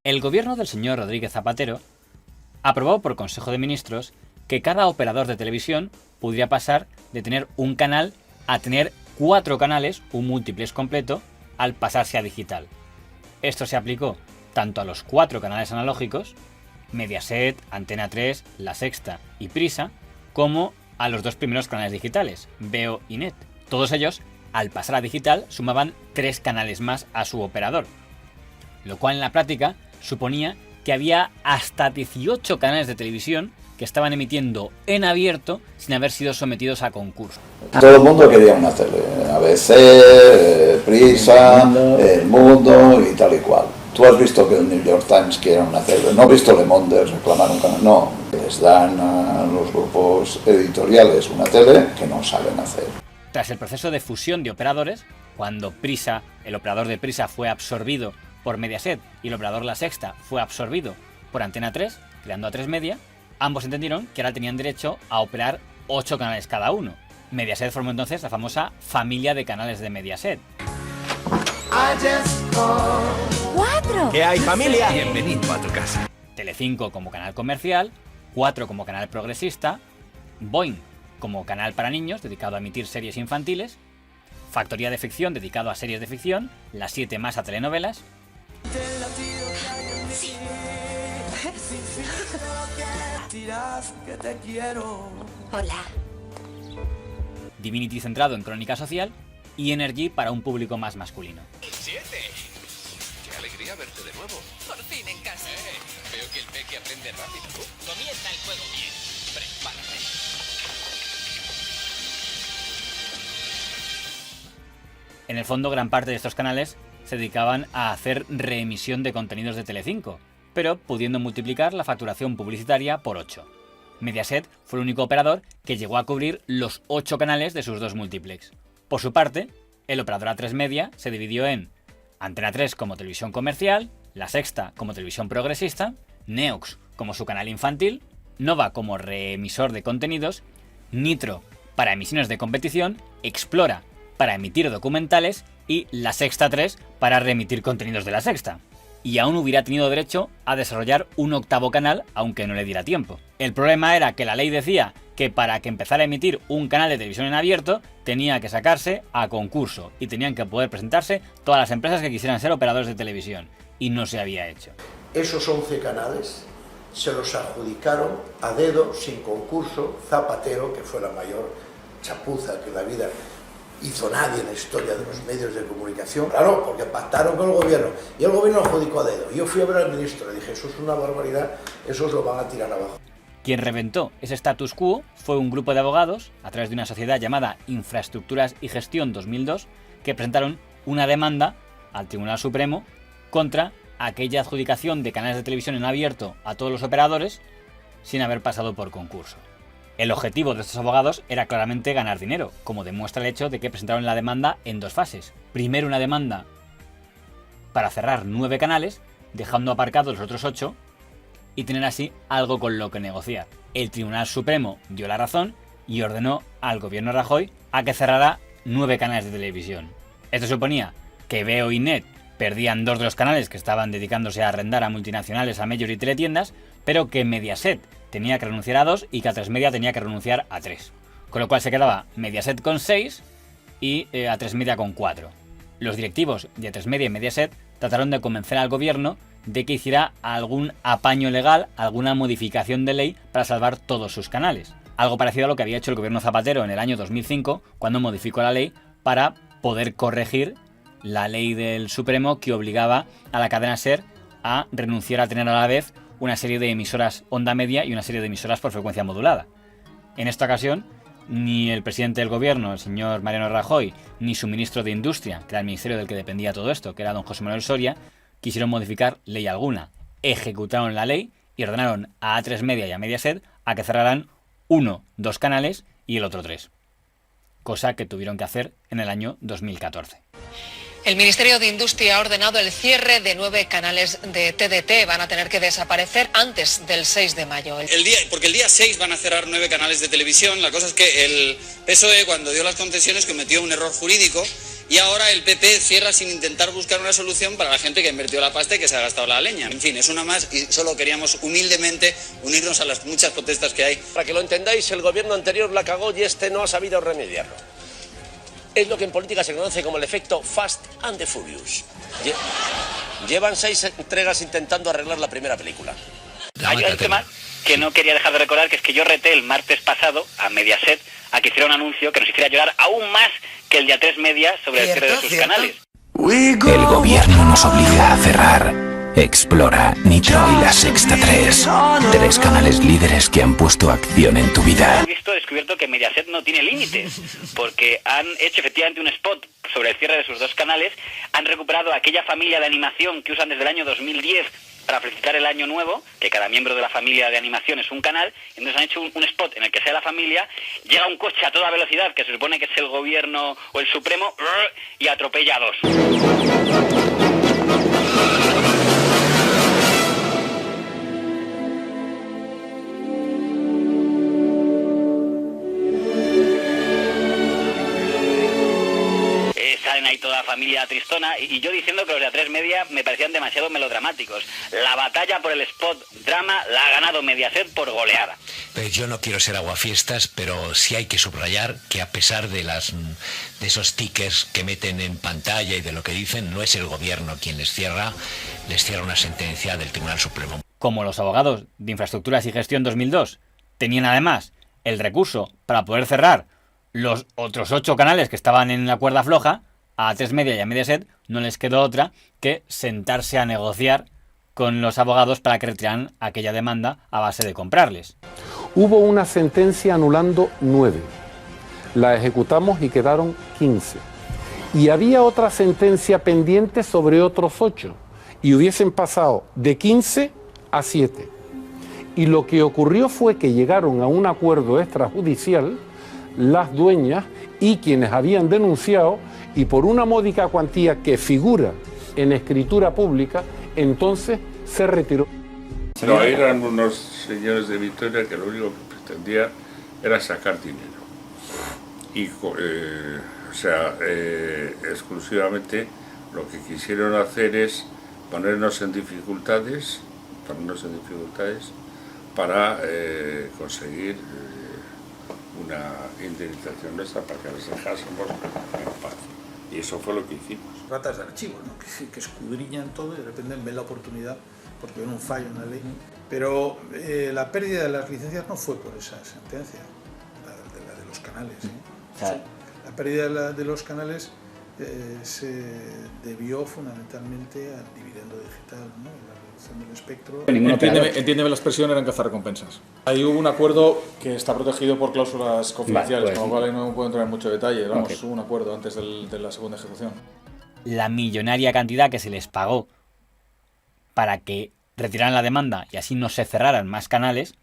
El gobierno del señor Rodríguez Zapatero aprobó por Consejo de Ministros que cada operador de televisión pudiera pasar de tener un canal a tener 4 canales, un múltiplex completo, al pasarse a digital. Esto se aplicó tanto a los 4 canales analógicos, Mediaset, Antena 3, La Sexta y Prisa, como a los 2 primeros canales digitales, Veo y Net. Todos ellos, al pasar a digital, sumaban 3 canales más a su operador, lo cual en la práctica suponía que había hasta 18 canales de televisión que estaban emitiendo en abierto sin haber sido sometidos a concurso. Todo el mundo quería una tele, ABC, Prisa, El Mundo y tal y cual. Tú has visto que el New York Times quiere una tele, no has visto Le Monde reclamar un canal, no. Les dan a los grupos editoriales una tele que no saben hacer. Tras el proceso de fusión de operadores, cuando Prisa, el operador de Prisa, fue absorbido por Mediaset y el operador La Sexta fue absorbido por Antena 3, creando A3 Media, ambos entendieron que ahora tenían derecho a operar 8 canales cada uno. Mediaset formó entonces la famosa familia de canales de Mediaset. ¡4! ¿Qué hay, familia? Bienvenido a tu casa. Telecinco como canal comercial, 4 como canal progresista, Boing como canal para niños dedicado a emitir series infantiles, Factoría de Ficción dedicado a series de ficción, las 7 más a telenovelas, Hola. Divinity centrado en crónica social y Energy para un público más masculino. 7. Qué alegría verte de nuevo. Por fin en casa. Veo que el peque aprende rápido. Comienza el juego bien. Prepárate. En el fondo, gran parte de estos canales se dedicaban a hacer reemisión de contenidos de Telecinco, pero pudiendo multiplicar la facturación publicitaria por 8. Mediaset fue el único operador que llegó a cubrir los 8 canales de sus 2 múltiplex. Por su parte, el operador A3 Media se dividió en Antena 3 como televisión comercial, La Sexta como televisión progresista, Neox como su canal infantil, Nova como reemisor de contenidos, Nitro para emisiones de competición, Explora para emitir documentales y La Sexta 3 para reemitir contenidos de La Sexta. Y aún hubiera tenido derecho a desarrollar un 8º canal, aunque no le diera tiempo. El problema era que la ley decía que para que empezara a emitir un canal de televisión en abierto tenía que sacarse a concurso y tenían que poder presentarse todas las empresas que quisieran ser operadores de televisión, y no se había hecho. Esos 11 canales se los adjudicaron a dedo, sin concurso, Zapatero, que fue la mayor chapuza que la vida hizo nadie en la historia de los medios de comunicación. Claro, porque pactaron con el gobierno y el gobierno lo adjudicó a dedo. Yo fui a ver al ministro y dije, eso es una barbaridad, esos lo van a tirar abajo. Quien reventó ese status quo fue un grupo de abogados, a través de una sociedad llamada Infraestructuras y Gestión 2002, que presentaron una demanda al Tribunal Supremo contra aquella adjudicación de canales de televisión en abierto a todos los operadores sin haber pasado por concurso. El objetivo de estos abogados era claramente ganar dinero, como demuestra el hecho de que presentaron la demanda en 2 fases. Primero una demanda para cerrar 9 canales, dejando aparcados los otros 8, y tener así algo con lo que negociar. El Tribunal Supremo dio la razón y ordenó al gobierno Rajoy a que cerrara 9 canales de televisión. Esto suponía que Veo y Net perdían 2 de los canales que estaban dedicándose a arrendar a multinacionales, a majors y teletiendas, pero que Mediaset tenía que renunciar a 2 y que A3 Media tenía que renunciar a 3. Con lo cual se quedaba Mediaset con 6 y A3 Media con 4. Los directivos de A3 Media y Mediaset trataron de convencer al gobierno de que hiciera algún apaño legal, alguna modificación de ley para salvar todos sus canales. Algo parecido a lo que había hecho el gobierno Zapatero en el año 2005, cuando modificó la ley para poder corregir la ley del Supremo que obligaba a la cadena SER a renunciar a tener a la vez una serie de emisoras onda media y una serie de emisoras por frecuencia modulada. En esta ocasión, ni el presidente del gobierno, el señor Mariano Rajoy, ni su ministro de Industria, que era el ministerio del que dependía todo esto, que era don José Manuel Soria, quisieron modificar ley alguna. Ejecutaron la ley y ordenaron a A3 Media y a Mediaset a que cerraran 2 canales y el otro 3. Cosa que tuvieron que hacer en el año 2014. El Ministerio de Industria ha ordenado el cierre de 9 canales de TDT. Van a tener que desaparecer antes del 6 de mayo. Porque el día 6 van a cerrar 9 canales de televisión. La cosa es que el PSOE, cuando dio las concesiones, cometió un error jurídico y ahora el PP cierra sin intentar buscar una solución para la gente que ha invertido la pasta y que se ha gastado la leña. En fin, es una más y solo queríamos humildemente unirnos a las muchas protestas que hay. Para que lo entendáis, el gobierno anterior la cagó y este no ha sabido remediarlo. Es lo que en política se conoce como el efecto Fast and the Furious. Llevan 6 entregas intentando arreglar la primera película. Hay un tema que no quería dejar de recordar, que es que yo reté el martes pasado a Mediaset a que hiciera un anuncio que nos hiciera llorar aún más que el de A3 Media sobre el cierre de sus canales. El gobierno nos obliga a cerrar. Explora, Nitro y La Sexta 3. 3 canales líderes que han puesto acción en tu vida. He descubierto que Mediaset no tiene límites, porque han hecho efectivamente un spot sobre el cierre de sus 2 canales, han recuperado aquella familia de animación que usan desde el año 2010 para felicitar el año nuevo, que cada miembro de la familia de animación es un canal, entonces han hecho un spot en el que sea la familia, llega un coche a toda velocidad, que se supone que es el gobierno o el Supremo, y atropella a 2. Salen ahí toda la familia tristona y yo diciendo que los de A3 Media me parecían demasiado melodramáticos. La batalla por el spot drama la ha ganado Mediaset por goleada. Pues yo no quiero ser aguafiestas, pero sí hay que subrayar que a pesar de esos tickets que meten en pantalla y de lo que dicen, no es el gobierno quien les cierra una sentencia del Tribunal Supremo. Como los abogados de Infraestructuras y Gestión 2002 tenían además el recurso para poder cerrar los otros 8 canales que estaban en la cuerda floja, a A3 Media y a Mediaset no les quedó otra que sentarse a negociar con los abogados para que retiraran aquella demanda a base de comprarles. Hubo una sentencia anulando 9, la ejecutamos y quedaron 15. Y había otra sentencia pendiente sobre otros 8, y hubiesen pasado de 15 a 7. Y lo que ocurrió fue que llegaron a un acuerdo extrajudicial las dueñas y quienes habían denunciado, y por una módica cuantía que figura en escritura pública, entonces se retiró. No, eran unos señores de Vitoria que lo único que pretendían era sacar dinero. Y, exclusivamente lo que quisieron hacer es ponernos en dificultades para conseguir una indemnización nuestra para que les dejásemos en paz. Y eso fue lo que hicimos. Ratas de archivos, ¿no? que escudriñan todo y de repente ven la oportunidad porque ven un fallo en la ley. Pero la pérdida de las licencias no fue por esa sentencia, la de los canales. La pérdida de los canales se debió fundamentalmente al dividendo digital, ¿no? La reducción del espectro. Entiéndeme la expresión, eran cazarrecompensas. Ahí hubo un acuerdo que está protegido por cláusulas confidenciales, con lo cual no puedo entrar en mucho detalle. Vamos, hubo un acuerdo antes de la segunda ejecución. La millonaria cantidad que se les pagó para que retiraran la demanda y así no se cerraran más canales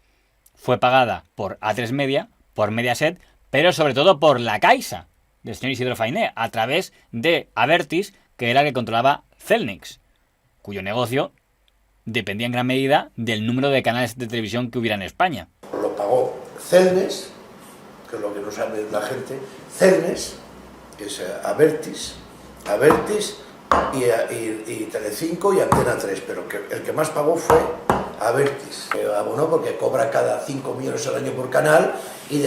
fue pagada por A3 Media, por Mediaset, pero sobre todo por la Caixa del señor Isidro Fainé, a través de Abertis, que era el que controlaba Cellnex, cuyo negocio dependía en gran medida del número de canales de televisión que hubiera en España. Lo pagó Cellnex, que es lo que no sabe la gente, Cellnex, que es Abertis y Telecinco y Antena 3, pero el que más pagó fue Abertis. Abonó porque cobra cada 5 millones al año por canal y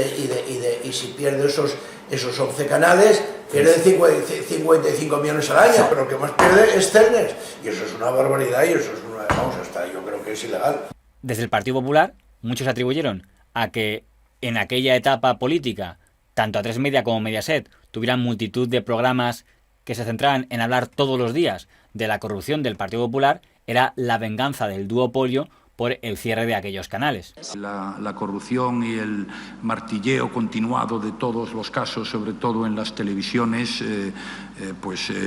si pierde esos 11 canales, pierde 55 millones al año, pero el que más pierde es Cellnex. Y eso es una barbaridad y eso es yo creo que es ilegal. Desde el Partido Popular, muchos atribuyeron a que en aquella etapa política, tanto A3 Media como Mediaset tuvieran multitud de programas que se centraban en hablar todos los días de la corrupción del Partido Popular, era la venganza del duopolio por el cierre de aquellos canales. La corrupción y el martilleo continuado de todos los casos, sobre todo en las televisiones,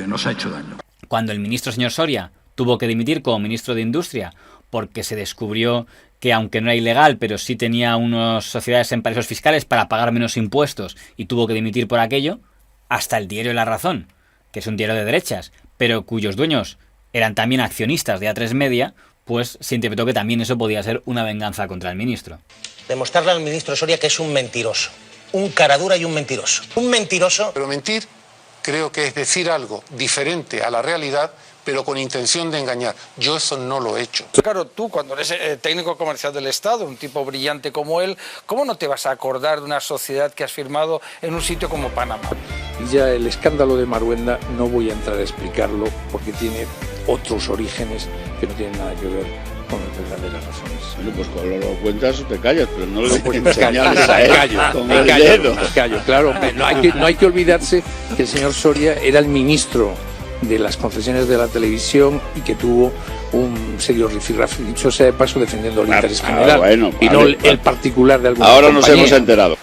nos ha hecho daño. Cuando el ministro señor Soria tuvo que dimitir como ministro de Industria porque se descubrió que, aunque no era ilegal, pero sí tenía unas sociedades en paraísos fiscales para pagar menos impuestos y tuvo que dimitir por aquello, hasta el diario La Razón, que es un diario de derechas, pero cuyos dueños eran también accionistas de A3 Media, pues se interpretó que también eso podía ser una venganza contra el ministro. Demostrarle al ministro Soria que es un mentiroso, un caradura y un mentiroso. Un mentiroso. Pero mentir creo que es decir algo diferente a la realidad, pero con intención de engañar. Yo eso no lo he hecho. Claro, tú cuando eres técnico comercial del Estado, un tipo brillante como él, ¿cómo no te vas a acordar de una sociedad que has firmado en un sitio como Panamá? Y ya el escándalo de Maruenda no voy a entrar a explicarlo porque tiene otros orígenes que no tienen nada que ver con las verdaderas razones. Bueno, pues cuando lo cuentas te callas, pero no lo Me callo, claro. No hay que olvidarse que el señor Soria era el ministro de las concesiones de la televisión y que tuvo un serio rifirrafe, dicho sea de paso, defendiendo el interés general y no el particular de alguna Ahora compañía. nos hemos enterado.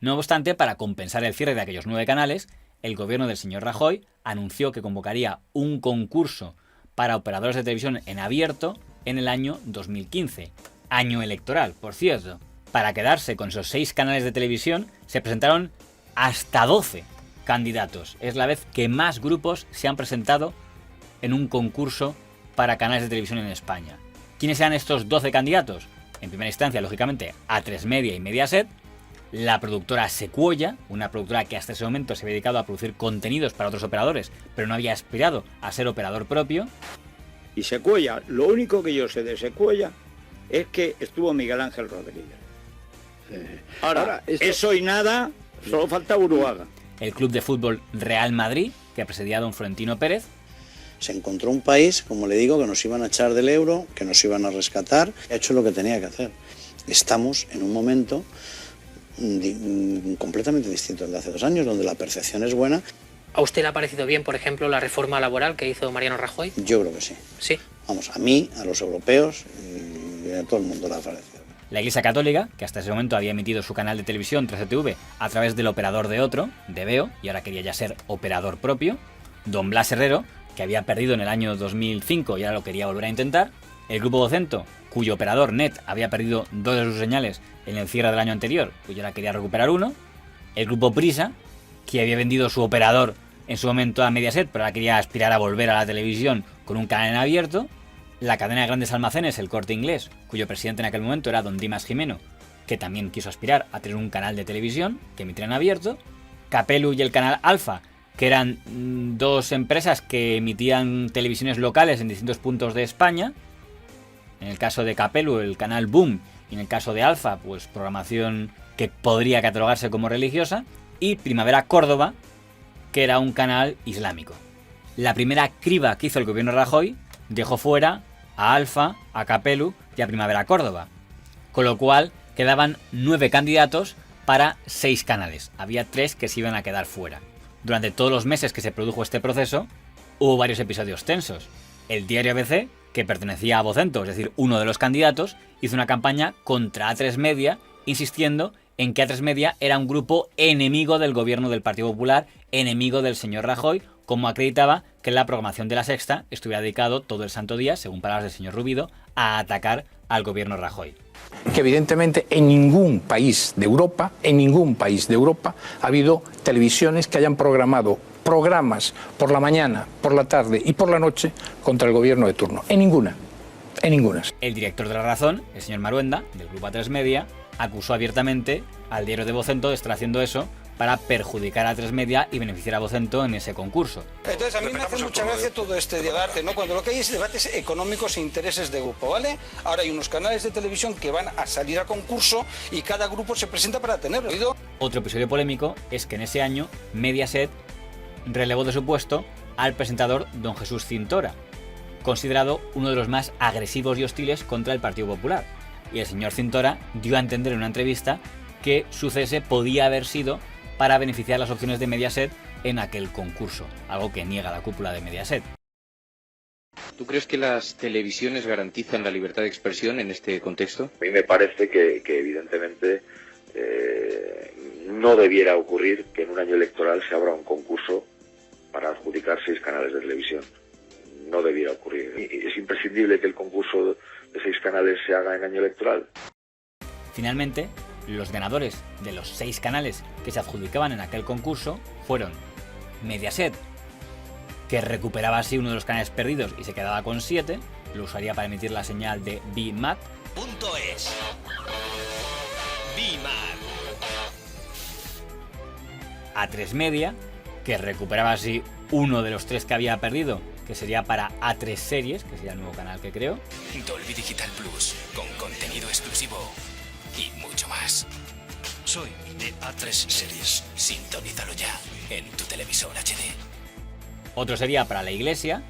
No obstante, para compensar el cierre de aquellos 9 canales, el gobierno del señor Rajoy anunció que convocaría un concurso para operadores de televisión en abierto en el año 2015, año electoral, por cierto. Para quedarse con esos 6 canales de televisión se presentaron hasta 12 candidatos. Es la vez que más grupos se han presentado en un concurso para canales de televisión en España. ¿Quiénes eran estos 12 candidatos? En primera instancia, lógicamente, A3 Media y Mediaset, la productora Sequoia, una productora que hasta ese momento se había dedicado a producir contenidos para otros operadores, pero no había aspirado a ser operador propio. Y Sequoia, lo único que yo sé de Sequoia es que estuvo Miguel Ángel Rodríguez. Ahora eso y nada, solo falta Uruaga. El club de fútbol Real Madrid, que presidía don Florentino Pérez. Se encontró un país, como le digo, que nos iban a echar del euro, que nos iban a rescatar. Ha hecho lo que tenía que hacer. Estamos en un momento completamente distinto al de hace 2 años, donde la percepción es buena. ¿A usted le ha parecido bien, por ejemplo, la reforma laboral que hizo Mariano Rajoy? Yo creo que sí. Sí. Vamos, a mí, a los europeos y a todo el mundo le ha parecido. La Iglesia Católica, que hasta ese momento había emitido su canal de televisión 13TV a través del operador de otro, de Veo, y ahora quería ya ser operador propio. Don Blas Herrero, que había perdido en el año 2005 y ahora lo quería volver a intentar. El Grupo Vocento, cuyo operador NET había perdido 2 de sus señales en el cierre del año anterior, pues ahora quería recuperar 1. El Grupo Prisa, que había vendido su operador en su momento a Mediaset, pero ahora quería aspirar a volver a la televisión con un canal en abierto. La cadena de grandes almacenes, el Corte Inglés, cuyo presidente en aquel momento era don Dimas Jimeno, que también quiso aspirar a tener un canal de televisión que emitiera en abierto. Capelu y el canal Alfa, que eran 2 empresas que emitían televisiones locales en distintos puntos de España. En el caso de Capelu, el canal Boom, y en el caso de Alfa, pues programación que podría catalogarse como religiosa. Y Primavera Córdoba, que era un canal islámico. La primera criba que hizo el gobierno de Rajoy dejó fuera a Alfa, a Capelu y a Primavera Córdoba, con lo cual quedaban 9 candidatos para 6 canales. Había 3 que se iban a quedar fuera. Durante todos los meses que se produjo este proceso, hubo varios episodios tensos. El diario ABC, que pertenecía a Vocento, es decir, uno de los candidatos, hizo una campaña contra A3 Media, insistiendo en que A3 Media era un grupo enemigo del gobierno del Partido Popular, enemigo del señor Rajoy, como acreditaba que la programación de La Sexta estuviera dedicado todo el santo día, según palabras del señor Rubido, a atacar al gobierno Rajoy. Que evidentemente en ningún país de Europa, ha habido televisiones que hayan programado programas por la mañana, por la tarde y por la noche contra el gobierno de turno. En ninguna. El director de La Razón, el señor Maruenda, del grupo A3 Media, acusó abiertamente al diario de Vocento de estar haciendo eso para perjudicar a A3 Media y beneficiar a Vocento en ese concurso. Entonces a mí me hace mucha gracia todo este debate, ¿no? Cuando lo que hay es debates económicos e intereses de grupo, ¿vale? Ahora hay unos canales de televisión que van a salir a concurso y cada grupo se presenta para tenerlo. Otro episodio polémico es que en ese año Mediaset relevó de su puesto al presentador don Jesús Cintora, considerado uno de los más agresivos y hostiles contra el Partido Popular. Y el señor Cintora dio a entender en una entrevista que su cese podía haber sido para beneficiar las opciones de Mediaset en aquel concurso, algo que niega la cúpula de Mediaset. ¿Tú crees que las televisiones garantizan la libertad de expresión en este contexto? A mí me parece que evidentemente no debiera ocurrir que en un año electoral se abra un concurso para adjudicar 6 canales de televisión. No debiera ocurrir. ¿Es imprescindible que el concurso de 6 canales se haga en año electoral? Finalmente, los ganadores de los 6 canales que se adjudicaban en aquel concurso fueron Mediaset, que recuperaba así uno de los canales perdidos y se quedaba con 7, lo usaría para emitir la señal de BMAT. .es BMAT. A3 Media, que recuperaba así uno de los 3 que había perdido, que sería para A3 Series, que sería el nuevo canal que creó. Dolby Digital Plus, con contenido exclusivo y mucho más. Soy de A3 Series. Sintonízalo ya en tu televisor HD. Otro sería para la Iglesia,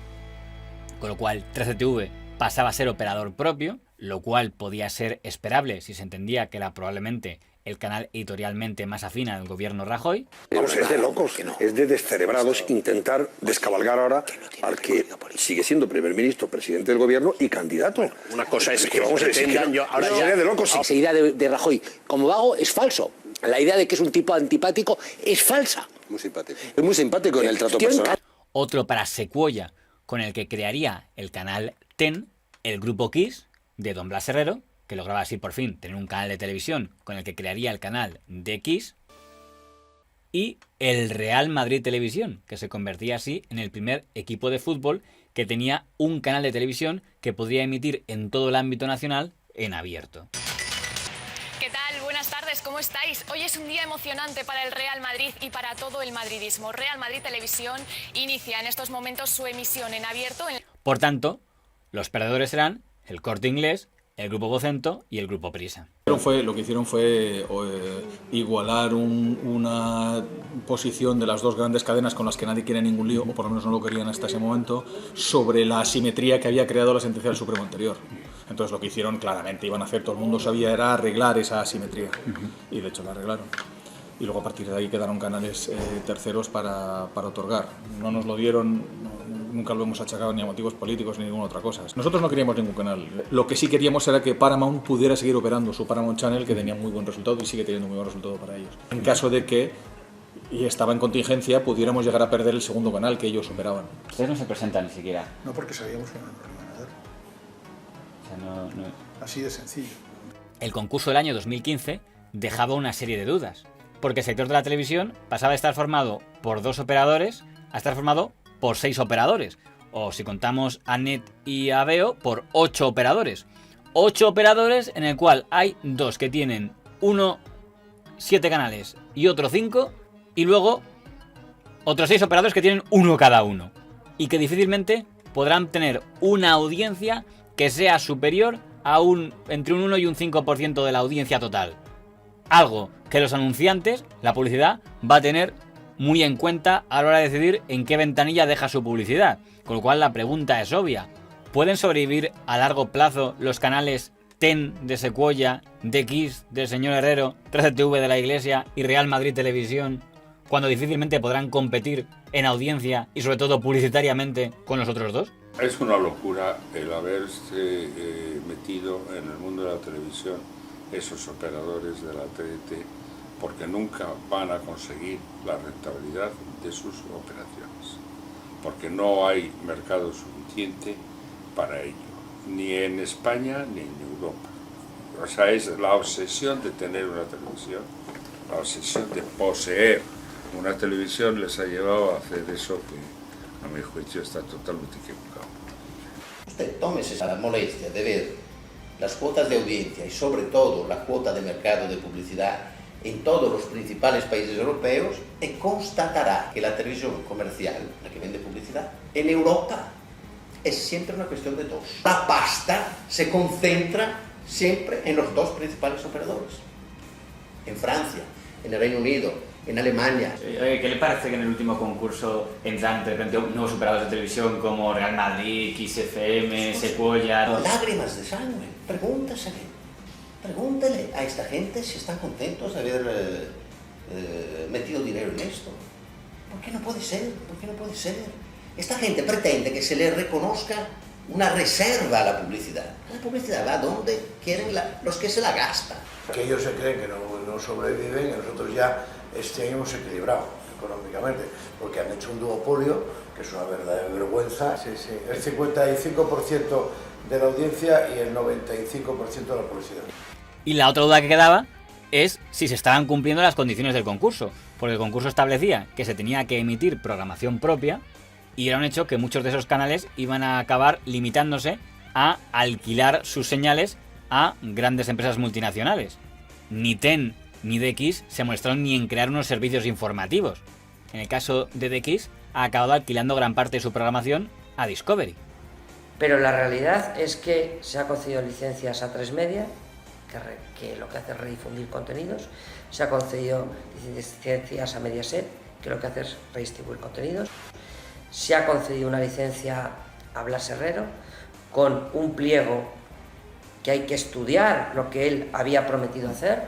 con lo cual 13TV pasaba a ser operador propio, lo cual podía ser esperable si se entendía que era probablemente el canal editorialmente más afín al gobierno Rajoy. Vamos, es de locos, es de descerebrados intentar descabalgar ahora al que sigue siendo primer ministro, presidente del gobierno y candidato. Una cosa es que vamos a decir que ahora ya de locos. Esa idea de Rajoy como vago es falso. La idea de que es un tipo antipático es falsa. Muy simpático. Es muy simpático en el trato personal. Otro para Secuoya, con el que crearía el canal TEN, el grupo Kiss de Don Blas Herrero, que lograba así por fin tener un canal de televisión con el que crearía el canal de Kiss, y el Real Madrid Televisión, que se convertía así en el primer equipo de fútbol que tenía un canal de televisión que podría emitir en todo el ámbito nacional en abierto. ¿Qué tal? Buenas tardes, ¿cómo estáis? Hoy es un día emocionante para el Real Madrid y para todo el madridismo. Real Madrid Televisión inicia en estos momentos su emisión en abierto. Por tanto, los perdedores serán el Corte Inglés, el Grupo Vocento y el Grupo Prisa. Lo que hicieron fue igualar una posición de las dos grandes cadenas con las que nadie quiere ningún lío, o por lo menos no lo querían hasta ese momento, sobre la asimetría que había creado la sentencia del Supremo anterior. Entonces lo que hicieron claramente iban a hacer, todo el mundo sabía, era arreglar esa asimetría. Y de hecho la arreglaron. Y luego a partir de ahí quedaron canales terceros para otorgar. No nos lo dieron, nunca lo hemos achacado ni a motivos políticos ni ninguna otra cosa. Nosotros no queríamos ningún canal. Lo que sí queríamos era que Paramount pudiera seguir operando su Paramount Channel, que tenía muy buen resultado y sigue teniendo muy buen resultado para ellos. En caso de que, y estaba en contingencia, pudiéramos llegar a perder el segundo canal que ellos operaban. Ustedes no se presentan ni siquiera. No, porque sabíamos que no nos iban a dar. O sea, no... Así de sencillo. El concurso del año 2015 dejaba una serie de dudas, porque el sector de la televisión pasaba de estar formado por 2 operadores a estar formado por 6 operadores, o si contamos a NET y a Veo, por 8 operadores. 8 operadores en el cual hay 2 que tienen uno 7 canales y otro 5, y luego otros 6 operadores que tienen uno cada uno, y que difícilmente podrán tener una audiencia que sea superior a entre un 1 y un 5% de la audiencia total. Algo que los anunciantes, la publicidad, va a tener muy en cuenta a la hora de decidir en qué ventanilla deja su publicidad. Con lo cual la pregunta es obvia. ¿Pueden sobrevivir a largo plazo los canales TEN de Secuoya, de Kiss del señor Herrero, 13TV de la Iglesia y Real Madrid Televisión, cuando difícilmente podrán competir en audiencia y sobre todo publicitariamente con los otros dos? Es una locura el haberse metido en el mundo de la televisión esos operadores de la TDT, porque nunca van a conseguir la rentabilidad de sus operaciones, porque no hay mercado suficiente para ello, ni en España ni en Europa. O sea, es la obsesión de tener una televisión, la obsesión de poseer una televisión les ha llevado a hacer eso que, a mi juicio, está totalmente equivocado. Usted tómese la molestia de ver las cuotas de audiencia y sobre todo la cuota de mercado de publicidad en todos los principales países europeos y constatará que la televisión comercial, la que vende publicidad, en Europa es siempre una cuestión de 2. La pasta se concentra siempre en los 2 principales operadores. En Francia, en el Reino Unido, en Alemania. ¿Qué le parece que en el último concurso entran de repente nuevos operadores de televisión como Real Madrid, XFM, Secuoya? Lágrimas de sangre. Pregúntele a esta gente si están contentos de haber metido dinero en esto. ¿Por qué no puede ser? ¿Por qué no puede ser? Esta gente pretende que se le reconozca una reserva a la publicidad. La publicidad va donde quieren los que se la gastan. Que ellos se creen que no sobreviven y nosotros ya hemos equilibrado económicamente, porque han hecho un duopolio que es una verdadera vergüenza. Sí, sí. El 55% de la audiencia y el 95% de la publicidad. Y la otra duda que quedaba es si se estaban cumpliendo las condiciones del concurso, porque el concurso establecía que se tenía que emitir programación propia y era un hecho que muchos de esos canales iban a acabar limitándose a alquilar sus señales a grandes empresas multinacionales. Ni TEN ni DX se mostraron ni en crear unos servicios informativos. en el caso de The Kiss, ha acabado alquilando gran parte de su programación a Discovery. Pero la realidad es que se ha concedido licencias a 3 Media, que lo que hace es redifundir contenidos, se ha concedido licencias a Mediaset, que lo que hace es redistribuir contenidos, se ha concedido una licencia a Blas Herrero, con un pliego que hay que estudiar lo que él había prometido hacer,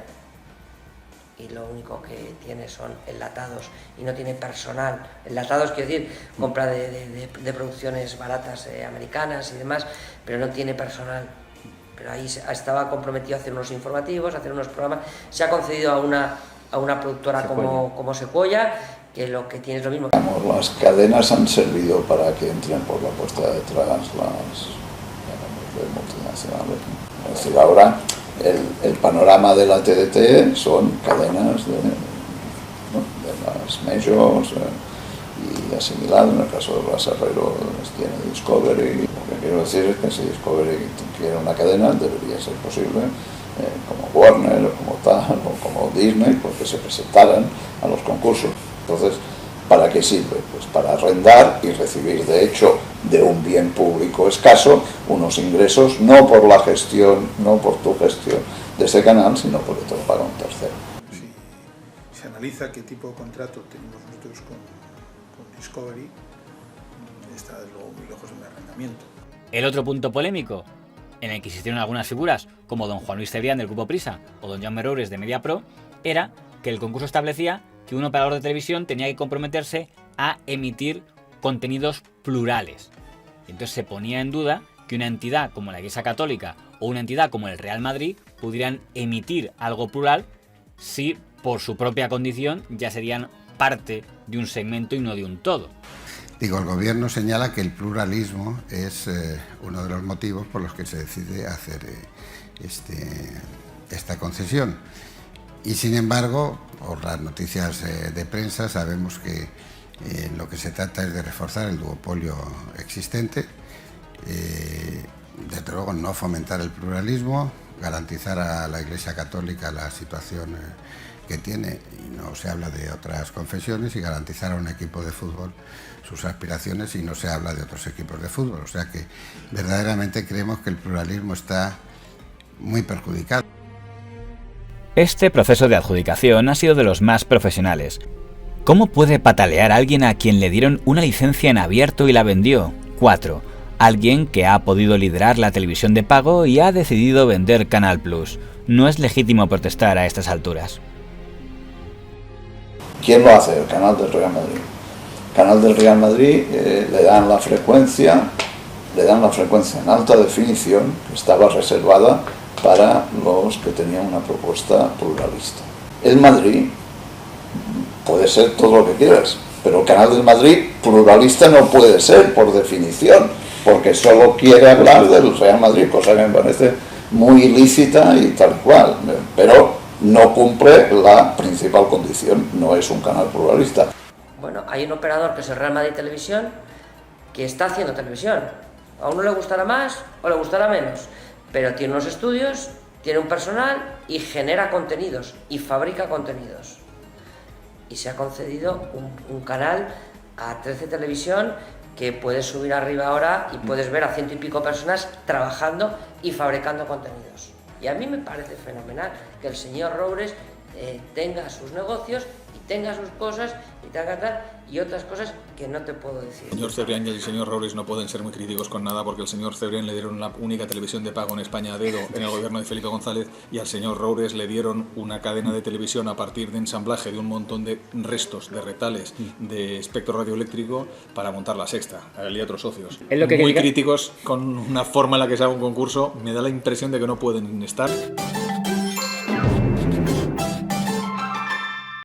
y lo único que tiene son enlatados y no tiene personal. Enlatados quiero decir, compra de producciones baratas americanas y demás, pero no tiene personal. Pero ahí estaba comprometido a hacer unos informativos, a hacer unos programas. Se ha concedido a una productora como Sequoia, que lo que tiene es lo mismo. Las cadenas han servido para que entren por la puerta de atrás las multinacionales. Es decir, ahora el panorama de la TDT son cadenas de las majors y asimilado. En el caso de Blas Herrero tiene Discovery. Lo que quiero decir es que si Discovery quiere una cadena, debería ser posible, como Warner o como tal, o como Disney, porque se presentaran a los concursos. Entonces, ¿para qué sirve? Pues para arrendar y recibir, de hecho, de un bien público escaso, unos ingresos no por la gestión, no por tu gestión de ese canal, sino porque te lo paga un tercero. Si se analiza qué tipo de contrato tenemos nosotros con Discovery, está desde luego muy lejos de un arrendamiento. El otro punto polémico, en el que existieron algunas figuras, como don Juan Luis Cebrián del Grupo Prisa o don Jaume Roures de MediaPro, era que el concurso establecía que un operador de televisión tenía que comprometerse a emitir contenidos plurales. Entonces se ponía en duda que una entidad como la Iglesia Católica o una entidad como el Real Madrid pudieran emitir algo plural si por su propia condición ya serían parte de un segmento y no de un todo. Digo, el gobierno señala que el pluralismo es uno de los motivos por los que se decide hacer esta concesión. Y sin embargo, por las noticias de prensa, sabemos que lo que se trata es de reforzar el duopolio existente, desde luego no fomentar el pluralismo, garantizar a la Iglesia Católica la situación que tiene, y no se habla de otras confesiones, y garantizar a un equipo de fútbol sus aspiraciones, y no se habla de otros equipos de fútbol. O sea que verdaderamente creemos que el pluralismo está muy perjudicado. Este proceso de adjudicación ha sido de los más profesionales. ¿Cómo puede patalear alguien a quien le dieron una licencia en abierto y la vendió? 4. Alguien que ha podido liderar la televisión de pago y ha decidido vender Canal Plus. No es legítimo protestar a estas alturas. ¿Quién lo hace? El canal del Real Madrid. El canal del Real Madrid le dan la frecuencia en alta definición, que estaba reservada para los que tenían una propuesta pluralista. El Madrid puede ser todo lo que quieras, pero el canal del Madrid pluralista no puede ser por definición, porque solo quiere hablar del Real Madrid, cosa que me parece muy ilícita y tal cual, pero no cumple la principal condición, no es un canal pluralista. Bueno, hay un operador que es el Real Madrid Televisión, que está haciendo televisión. A uno le gustará más o le gustará menos, pero tiene unos estudios, tiene un personal y genera contenidos y fabrica contenidos. Y se ha concedido un canal a 13 Televisión que puedes subir arriba ahora y puedes ver a 100 y pico personas trabajando y fabricando contenidos. Y a mí me parece fenomenal que el señor Roures tenga sus negocios y tenga sus cosas y tenga tal y otras cosas que no te puedo decir. El señor Cebrián y el señor Roures no pueden ser muy críticos con nada, porque el señor Cebrián le dieron la única televisión de pago en España a dedo en el gobierno de Felipe González, y al señor Roures le dieron una cadena de televisión a partir de ensamblaje de un montón de restos, de retales de espectro radioeléctrico para montar La Sexta, a él y a otros socios. Muy críticos con una forma en la que se haga un concurso, me da la impresión de que no pueden estar.